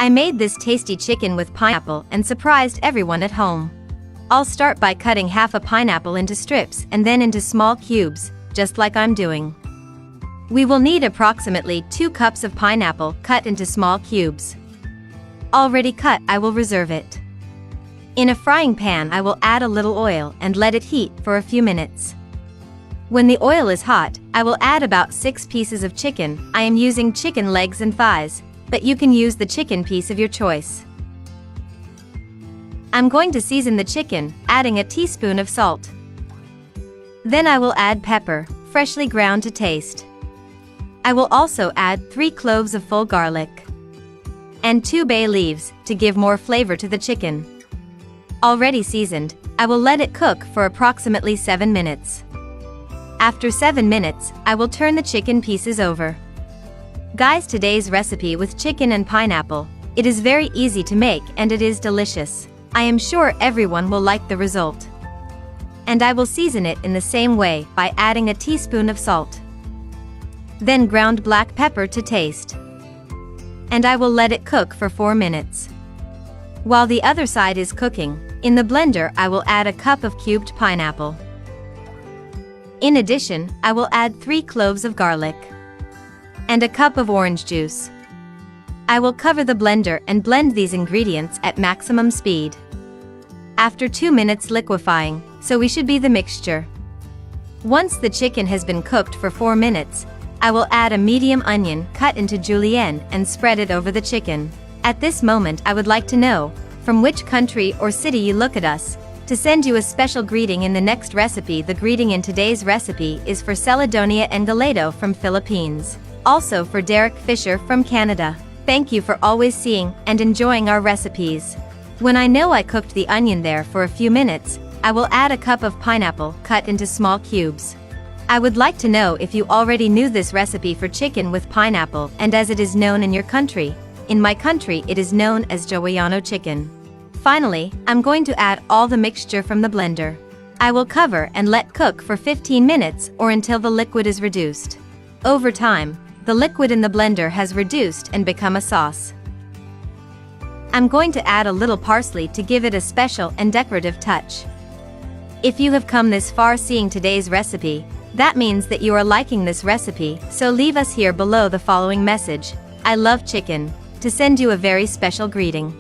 I made this tasty chicken with pineapple and surprised everyone at home. I'll start by cutting half a pineapple into strips and then into small cubes, just like I'm doing. We will need approximately 2 cups of pineapple cut into small cubes. Already cut, I will reserve it. In a frying pan I will add a little oil and let it heat for a few minutes. When the oil is hot, I will add about 6 pieces of chicken. I am using chicken legs and thighs, but you can use the chicken piece of your choice. I'm going to season the chicken, adding a teaspoon of salt. Then I will add pepper, freshly ground to taste. I will also add 3 cloves of full garlic and 2 bay leaves to give more flavor to the chicken. Already seasoned, I will let it cook for approximately 7 minutes. After 7 minutes, I will turn the chicken pieces over. Guys, today's recipe with chicken and pineapple, it is very easy to make and it is delicious. I am sure everyone will like the result. And I will season it in the same way by adding a teaspoon of salt. Then ground black pepper to taste. And I will let it cook for 4 minutes. While the other side is cooking, in the blender I will add a cup of cubed pineapple. In addition, I will add 3 cloves of garlic and a cup of orange juice. I will cover the blender and blend these ingredients at maximum speed. After 2 minutes liquefying, so we should be the mixture. Once the chicken has been cooked for 4 minutes, I will add a medium onion cut into julienne and spread it over the chicken. At this moment I would like to know, from which country or city you look at us, to send you a special greeting in the next recipe. The greeting in today's recipe is for Celedonia Engaledo from Philippines. Also for Derek Fisher from Canada. Thank you for always seeing and enjoying our recipes. When I know I cooked the onion there for a few minutes, I will add a cup of pineapple cut into small cubes. I would like to know if you already knew this recipe for chicken with pineapple and as it is known in your country. In my country it is known as Hawaiiano chicken. Finally, I'm going to add all the mixture from the blender. I will cover and let cook for 15 minutes or until the liquid is reduced. Over time, the liquid in the blender has reduced and become a sauce. I'm going to add a little parsley to give it a special and decorative touch. If you have come this far seeing today's recipe, that means that you are liking this recipe, so leave us here below the following message: I love chicken, to send you a very special greeting.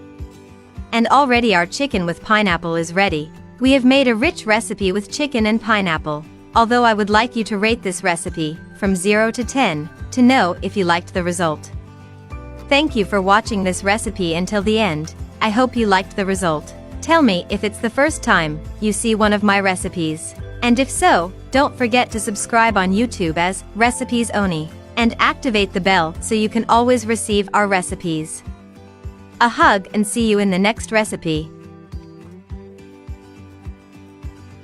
And already our chicken with pineapple is ready. We have made a rich recipe with chicken and pineapple. Although I would like you to rate this recipe from 0 to 10 to know if you liked the result. Thank you for watching this recipe until the end. I hope you liked the result. Tell me if it's the first time you see one of my recipes. And if so, don't forget to subscribe on YouTube as Recipes Oni and activate the bell so you can always receive our recipes. A hug and see you in the next recipe.